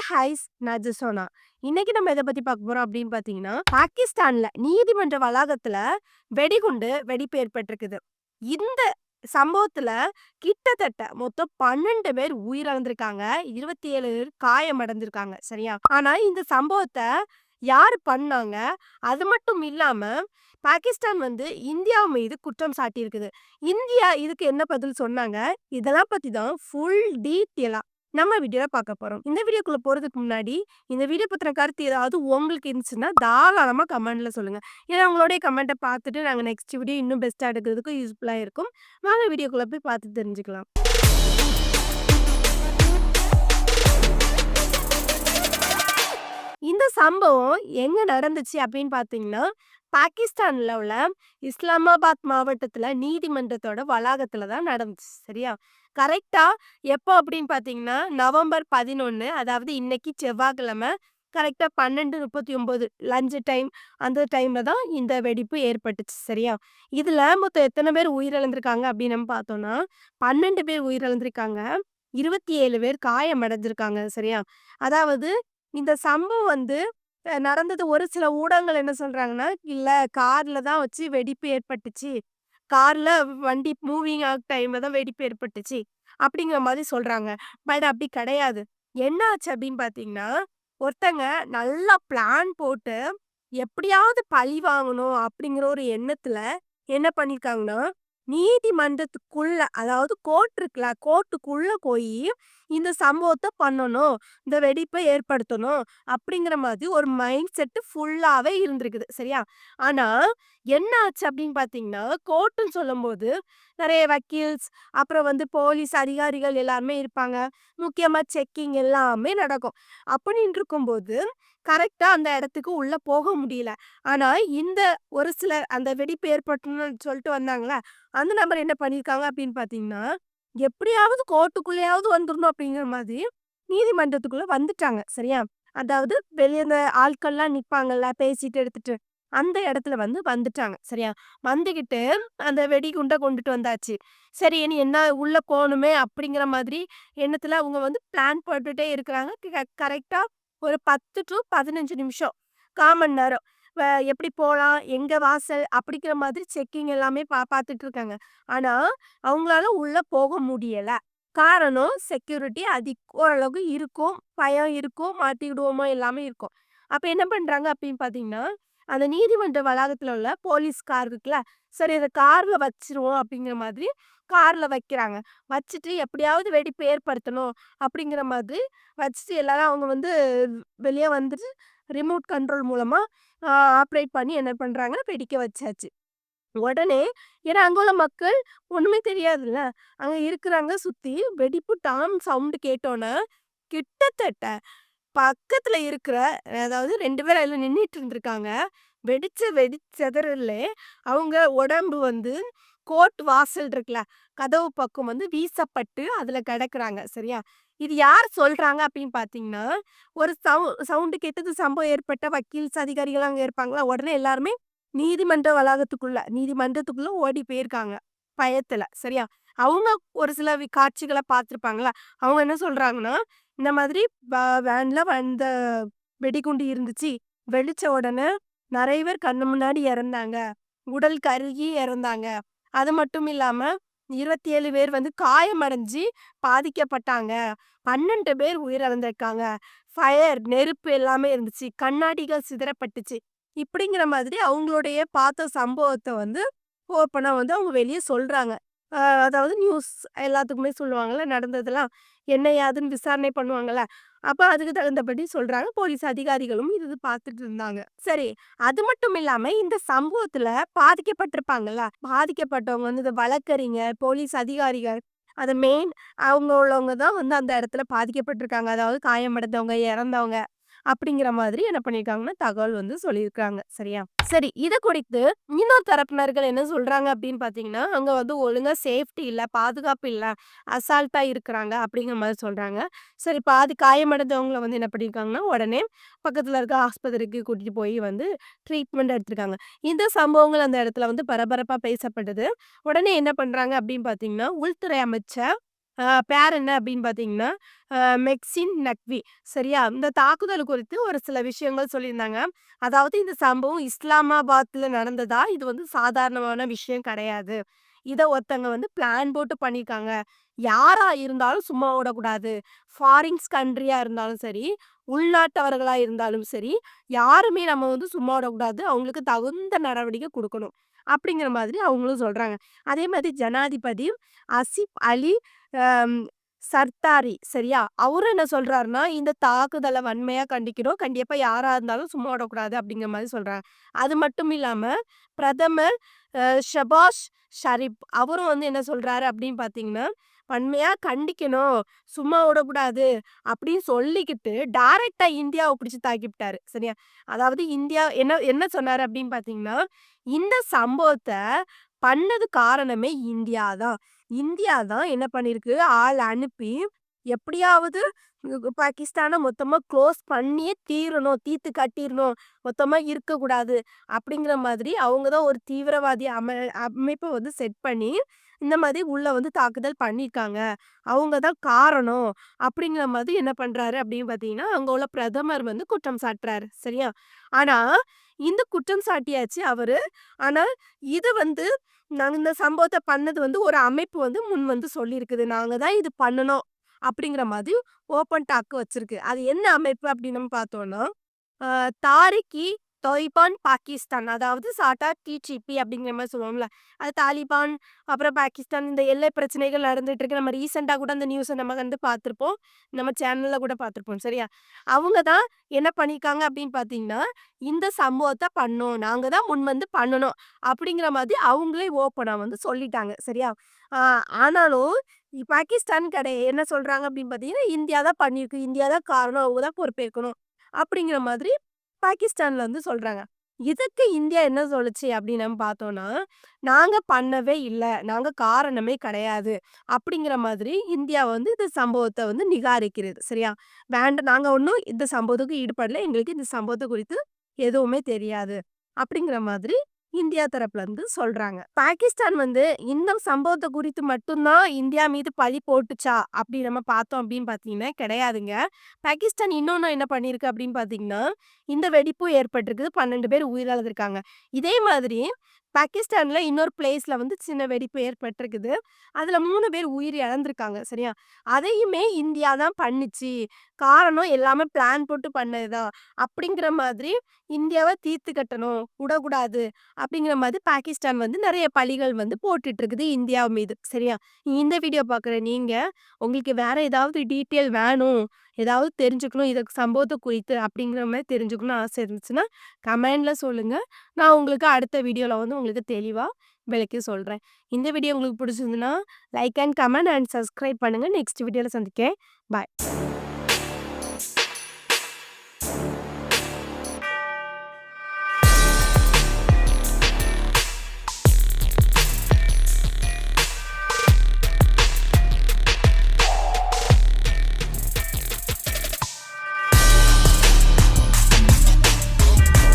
Highs நஜசோனா. இன்னைக்கு நம்ம எத பத்தி பார்க்க போறோம் அப்படின்னு பார்த்தீங்கன்னா, பாகிஸ்தான்ல நீதிமன்ற வளாகத்துல வெடிகுண்டு வெடிப்பு ஏற்பட்டிருக்குது. இந்த சம்பவத்துல கிட்டத்தட்ட மொத்தம் 12 பேர் உயிரிழந்திருக்காங்க. 27 பேர் காயமடைஞ்சிருக்காங்க. சரியா? ஆனா இந்த சம்பவத்த யாரு பண்ணாங்க? அது மட்டும் இல்லாம பாகிஸ்தான் இந்தியா மீது குற்றம் சாட்டியிருக்குது. இந்தியா இதுக்கு என்ன பதில் சொன்னாங்க? இதெல்லாம் பத்தி தான் ஃபுல் டீட்டெயிலா நம்ம வீடியோல பார்க்க போறோம். இந்த வீடியோக்குள்ள போறதுக்கு முன்னாடி, இந்த வீடியோ பத்தின கருத்து ஏதாவது உங்களுக்கு இருந்துச்சுன்னா, தாராளமா கமெண்ட்ல சொல்லுங்க. ஏன்னா உங்களுடைய கமெண்ட்ட பார்த்துட்டு நாங்க நெக்ஸ்ட் வீடியோ இன்னும் பெஸ்ட்டா எடுக்கிறதுக்கு யூஸ்ஃபுல்லா இருக்கும். வாங்க வீடியோக்குள்ள போய் பார்த்து தெரிஞ்சுக்கலாம். இந்த சம்பவம் எங்க நடந்துச்சு அப்படின்னு பார்த்தீங்கன்னா, பாகிஸ்தான்ல உள்ள இஸ்லாமாபாத் மாவட்டத்துல நீதிமன்றத்தோட வளாகத்துல தான் நடந்துச்சு. சரியா? கரெக்ட்டா எப்போ அப்படின்னு பார்த்தீங்கன்னா, நவம்பர் 11 அதாவது இன்னைக்கு செவ்வாய்க்கிழமை கரெக்ட்டா 12:39 லஞ்ச் டைம் அந்த டைம்ல தான் இந்த வெடிப்பு ஏற்பட்டுச்சு. சரியா? இதுல மொத்தம் எத்தன பேர் உயிரிழந்திருக்காங்க அப்படின்னு நம்ம பார்த்தோம்னா, 12 பேர் உயிரிழந்திருக்காங்க. 27 பேர் காயமடைஞ்சிருக்காங்க. சரியா? அதாவது இந்த சம்பவம் நடந்தது ஒரு சில ஊடகங்கள் என்ன சொல்றாங்கன்னா, "இல்ல கார்ல தான் வச்சு வெடிப்பு ஏற்பட்டுச்சு. கார்ல வண்டி மூவிங் டைம்ல தான் வெடிப்பு ஏற்பட்டுச்சு." அப்படிங்கிற மாரி சொல்றாங்க. பட் அப்படி கிடையாது. என்ன ஆச்சு அப்படின்னு பார்த்தீங்கன்னா, ஒருத்தங்க நல்லா பிளான் போட்டு, எப்படியாவது பழி வாங்கணும் அப்படிங்கிற ஒரு எண்ணத்துல என்ன பண்ணியிருக்காங்கன்னா, நீதிமன்றத்துக்குள்ள அதாவது கோர்ட் இருக்குல்ல, கோர்ட்டுக்குள்ள போயி இந்த சம்பவத்த பண்ணணும். இந்த வெடிப்ப ஏற்படுத்தணும். அப்படிங்கிற மாதிரி ஒரு மைண்ட் செட் ஃபுல்லாவே இருந்திருக்குது. சரியா? ஆனா, என்ன ஆச்சு அப்படின்னு பார்த்தீங்கன்னா, கோர்ட்டுன்னு சொல்லும்போது நெறைய வக்கீல்ஸ், அப்புறம் போலீஸ் அதிகாரிகள் எல்லாருமே இருப்பாங்க. முக்கியமா செக்கிங் எல்லாமே நடக்கும். அப்படின்னு இருக்கும்போது, கரெக்ட்டா அந்த இடத்துக்கு உள்ள போக முடியல. ஆனா, இந்த ஒரு சிலர் அந்த வெடிப்பு ஏற்பட்டுன்னு சொல்லிட்டு வந்தாங்கல்ல, அந்த நபர் என்ன பண்ணியிருக்காங்க அப்படின்னு பார்த்தீங்கன்னா, எப்படியாவது கோர்ட்டுக்குள்ளேயாவது வந்துரணும் அப்படிங்கிற மாதிரி நீதிமன்றத்துக்குள்ள வந்துட்டாங்க. சரியா? அதாவது வெளிய இந்த ஆட்கள்லாம் நிப்பாங்கல்ல, பேசிட்டு எடுத்துட்டு. அந்த இடத்துல வந்துட்டாங்க. சரியா? வந்துகிட்டு அந்த வெடிகுண்ட கொண்டுட்டு வந்தாச்சு. சரி இனி என்ன உள்ள போணுமே அப்படிங்கிற மாதிரி எண்ணத்துல அவங்க பிளான் போட்டுட்டே இருக்கிறாங்க. கரெக்ட்டா ஒரு 10 டூ 15 நிமிஷம், 1/4 மணி நேரம். எப்படி போலாம்? எங்க வாசல்? அப்படிங்கிற மாதிரி செக்கிங் எல்லாமே பார்த்துட்டு இருக்காங்க. ஆனா, அவங்களால உள்ள போக முடியல. காரணம் செக்யூரிட்டி ஓரளவுக்கு இருக்கும். பயம் இருக்கும். மாட்டிக்கிடுவோமோ எல்லாமே இருக்கும். அப்ப என்ன பண்றாங்க அப்படின்னு பார்த்தீங்கன்னா, அந்த நீதிமன்ற வளாகத்துல உள்ள போலீஸ் கார் இருக்குல்ல, சரி அத கார்ல வச்சுருவோம் அப்படிங்கிற மாதிரி கார்ல வைக்கிறாங்க. வச்சுட்டு எப்படியாவது வெடிப்பு ஏற்படுத்தணும் அப்படிங்கிற மாதிரி வச்சுட்டு எல்லாரும் அவங்க வெளிய வந்துட்டு ரிமோட் கண்ட்ரோல் மூலமா ஆ ஆப்ரேட் பண்ணி என்ன பண்றாங்க, வெடிக்க வச்சாச்சு. உடனே ஏன்னா அங்க உள்ள மக்கள் ஒண்ணுமே தெரியாதுல்ல. அங்க இருக்கிறாங்க சுத்தி. வெடிப்பு டாம் சவுண்ட் கேட்டோனே, கிட்டத்தட்ட பக்கத்துல இருக்கிற அதாவது 2 பேர் அதுல நின்னுட்டு இருந்திருக்காங்க. வெடிச்ச வெடிச்சதறலே அவங்க உடம்பு கோர்ட் வாசல் இருக்குல்ல, கதவு பக்கம் வீசப்பட்டு அதுல கிடக்குறாங்க. சரியா? இது யார் சொல்றாங்க அப்படின்னு பார்த்தீங்கன்னா, ஒரு சவுண்ட் கேட்டது சம்பவம் ஏற்பட்ட வக்கீல்ஸ் அதிகாரிகள் அங்க இருப்பாங்களா, உடனே எல்லாருமே நீதிமன்றத்துக்குள்ள ஓடி போயிருக்காங்க. பயத்துல. சரியா? அவங்க ஒரு சில காட்சிகள பார்த்துருப்பாங்கல்ல. அவங்க என்ன சொல்றாங்கன்னா, இந்த மாதிரி வ வேன்ல வெடிகுண்டு இருந்துச்சு. வெடிச்ச உடனே நெறைய பேர் கண்ணு முன்னாடி இறந்தாங்க. உடல் கருகி இறந்தாங்க. அது மட்டும் இல்லாம 27 பேர் காயமடைஞ்சு பாதிக்கப்பட்டாங்க. 12 பேர் உயிரிழந்திருக்காங்க. நெருப்பு எல்லாமே இருந்துச்சு. கண்ணாடிகள் சிதறப்பட்டுச்சு. இப்படிங்கிற மாதிரி அவங்களுடைய பார்த்த சம்பவத்த ஓப்பனா அவங்க வெளிய சொல்றாங்க. அ அதாவது நியூஸ் எல்லாத்துக்குமே சொல்லுவாங்கல்ல, நடந்ததெல்லாம். என்ன ஏதுன்னு விசாரணை பண்ணுவாங்கல்ல. அப்ப அதுக்கு தகுந்தபடி சொல்றாங்க. போலீஸ் அதிகாரிகளும் இது பார்த்துட்டு இருந்தாங்க. சரி, அது மட்டும் இல்லாம இந்த சம்பவத்துல பாதிக்கப்பட்டிருப்பாங்கல்ல, பாதிக்கப்பட்டவங்க இந்த வழக்கறிஞர், போலீஸ் அதிகாரிகள், அது மெயின் அவங்க உள்ளவங்க தான் அந்த இடத்துல பாதிக்கப்பட்டிருக்காங்க. அதாவது காயமடைந்தவங்க, இறந்தவங்க அப்படிங்கிற மாதிரி என்ன பண்ணியிருக்காங்கன்னா, தகவல் சொல்லியிருக்காங்க. சரியா? சரி, இத குறித்து இன்னொரு தரப்பினர்கள் என்ன சொல்றாங்க அப்படின்னு பார்த்தீங்கன்னா, அங்க ஒழுங்கா சேஃப்டி இல்ல, பாதுகாப்பு இல்ல, அசால்ட்டா இருக்கிறாங்க அப்படிங்கிற மாரி சொல்றாங்க. சரி பாதி காயமடைந்தவங்கள என்ன பண்ணியிருக்காங்கன்னா, உடனே பக்கத்துல இருக்க ஆஸ்பத்திரிக்கு கூட்டிட்டு போய் ட்ரீட்மெண்ட் எடுத்திருக்காங்க. இந்த சம்பவங்கள் அந்த இடத்துல பரபரப்பா பேசப்பட்டது. உடனே என்ன பண்றாங்க அப்படின்னு பார்த்தீங்கன்னா, உள்துறை அமைச்சர் பேர் என்ன அப்படின்னு பார்த்தீங்கன்னா, மெக்சின் நக்வி. சரியா? இந்த தாக்குதல் குறித்து ஒரு சில விஷயங்கள் சொல்லியிருந்தாங்க. அதாவது இந்த சம்பவம் இஸ்லாமாபாத்ல நடந்ததா, இது வந்து சாதாரணமான விஷயம் கிடையாது. இத ஒருத்தங்க வந்து பிளான் போட்டு பண்ணியிருக்காங்க. யாரா இருந்தாலும் சும்மா விடக்கூடாது. ஃபாரின்ஸ் கண்ட்ரியா இருந்தாலும் சரி, உள்நாட்டவர்களா இருந்தாலும் சரி, யாருமே நம்ம வந்து சும்மா விடக்கூடாது. அவங்களுக்கு தகுந்த நடவடிக்கை குடுக்கணும். அப்படிங்கிற மாதிரி அவங்களும் சொல்றாங்க. அதே மாதிரி ஜனாதிபதி அசிப் அலி அம் சர்தாரி சரியா? அவரும் என்ன சொல்றாருன்னா, இந்த தாக்குதல வன்மையா கண்டிக்கிறோம். கண்டிப்பா யாரா இருந்தாலும் சும்மா விடக்கூடாது அப்படிங்கிற மாரி சொல்றாங்க. அது மட்டும் இல்லாம பிரதமர் ஷபாஷ் ஷரீப் அவரும் வந்து என்ன சொல்றாரு அப்படின்னு பார்த்தீங்கன்னா, வன்மையா கண்டிக்கணும். சும்மா விடக்கூடாது அப்படின்னு சொல்லிக்கிட்டு, டைரக்ட்டா இந்தியாவ பிடிச்சு தாக்கிப்புட்டாரு. சரியா? அதாவது இந்தியா என்ன என்ன சொன்னாரு அப்படின்னு பார்த்தீங்கன்னா, இந்த சம்பவத்த பண்ணது காரணமே இந்தியா தான். இந்தியா தான் என்ன பண்ணியிருக்கு, ஆள் அனுப்பி எப்படியாவது பாகிஸ்தான மொத்தமா குளோஸ் பண்ணியே தீரணும். தீர்த்து கட்டிறணும். மொத்தமா இருக்கக்கூடாது. அப்படிங்கிற மாதிரி அவங்க தான் ஒரு தீவிரவாதி அமைப்ப வந்து செட் பண்ணி, இந்த மாதிரி உள்ள வந்து தாக்குதல் பண்ணியிருக்காங்க. அவங்க தான் காரணம். அப்படிங்கிற மாதிரி என்ன பண்றாரு அப்படின்னு பார்த்தீங்கன்னா, அங்க உள்ள பிரதமர் வந்து குற்றம் சாட்டுறாரு. சரியா? ஆனா, இந்த குற்றம் சாட்டியாச்சு அவரு. ஆனா, இது வந்து நாங்க இந்த சம்பவத்த பண்ணது வந்து ஒரு அமைப்பு வந்து முன் வந்து சொல்லியிருக்குது. நாங்க தான் இது பண்ணுனோம். அப்படிங்கிற மாதிரி ஓப்பன் டாக் வச்சிருக்கு. அது என்ன அமைப்பு அப்படின்னு நம்ம பார்த்தோம்னா, அ தாரிக்-இ தொய்பான் பாகிஸ்தான். அதாவது ஷார்ட்டா டிடிபி அப்படிங்கிற மாரி சொல்லுவோம்ல. அது தாலிபான், அப்புறம் பாகிஸ்தான் இந்த எல்லை பிரச்சனைகள் நடந்துட்டு இருக்கு. நம்ம ரீசென்ட்டா கூட அந்த நியூஸ நம்ம வந்து பார்த்துருப்போம். நம்ம சேனல்ல கூட பார்த்துருப்போம். சரியா? அவங்க தான் என்ன பண்ணியிருக்காங்க அப்படின்னு பார்த்தீங்கன்னா, இந்த சம்பவத்த பண்ணோம். நாங்க தான் முன் வந்து பண்ணுனோம். அப்படிங்கிற மாதிரி அவங்களே ஓப்பனா வந்து சொல்லிட்டாங்க. சரியா? ஆ ஆனாலும் பாகிஸ்தான் என்ன சொல்றாங்க அப்படின்னு பார்த்தீங்கன்னா, இந்தியா தான் பண்ணியிருக்கு. இந்தியா தான் காரணம். அவங்க தான் பொறுப்பேற்கணும். அப்படிங்கிற மாதிரி பாகிஸ்தான்ல வந்து சொல்றாங்க. இதுக்கு இந்தியா என்ன சொல்லுச்சு அப்படின்னு நம்ம பார்த்தோம்னா, நாங்க பண்ணவே இல்ல. நாங்க காரணமே கிடையாது. அப்படிங்கிற மாதிரி இந்தியா வந்து இந்த சம்பவத்த வந்து நிகாரிக்கிறது. சரியா? வேண்டாம் நாங்க ஒண்ணும் இந்த சம்பவத்துக்கு ஈடுபடல. எங்களுக்கு இந்த சம்பவத்த குறித்து எதுவுமே தெரியாது. அப்படிங்கிற மாதிரி இந்தியா தரப்புல இருந்து சொல்றாங்க. பாகிஸ்தான் வந்து இந்த சம்பவத்த குறித்து மட்டும் தான் இந்தியா மீது பழி போட்டுச்சா? அப்படி நம்ம பார்த்தோம் அப்படின்னு பார்த்தீங்கன்னா, கிடையாதுங்க. பாகிஸ்தான் இன்னொன்னு என்ன பண்ணியிருக்கு அப்படின்னு பார்த்தீங்கன்னா, இந்த வெடிப்பும் ஏற்பட்டிருக்குது. 12 பேர் உயிரிழந்திருக்காங்க. இதே மாதிரி பாகிஸ்தான்ல இன்னொரு பிளேஸ்ல வந்து சின்ன வெடிப்பு ஏற்பட்டிருக்குது. அதுல 3 பேர் உயிர் இழந்திருக்காங்க. சரியா? அதையுமே இந்தியா தான் பண்ணுச்சு. காரணம் எல்லாமே பிளான் போட்டு பண்ணது தான். அப்படிங்கிற மாதிரி இந்தியாவ தீர்த்து கட்டணும். விடக்கூடாது. அப்படிங்கிற மாதிரி பாகிஸ்தான் வந்து நெறைய பழிகள் வந்து போட்டுட்டு இருக்குது இந்தியா மீது. சரியா? இந்த வீடியோ பார்க்குற நீங்க, உங்களுக்கு வேற ஏதாவது டீட்டெயில் வேணும், ஏதாவது தெரிஞ்சுக்கணும், இது சம்பவத்த குறித்து அப்படிங்கிற மாரி தெரிஞ்சுக்கணும்னு ஆசை இருந்துச்சுன்னா, கமெண்ட்ல சொல்லுங்க. நான் உங்களுக்கு அடுத்த வீடியோல வந்து உங்களுக்கு தெளிவா விளக்கி சொல்றேன். இந்த வீடியோ உங்களுக்கு பிடிச்சிருந்ததுன்னா, like and comment and subscribe பண்ணுங்க. நெக்ஸ்ட் வீடியோல சந்திக்கிறேன். பாய்.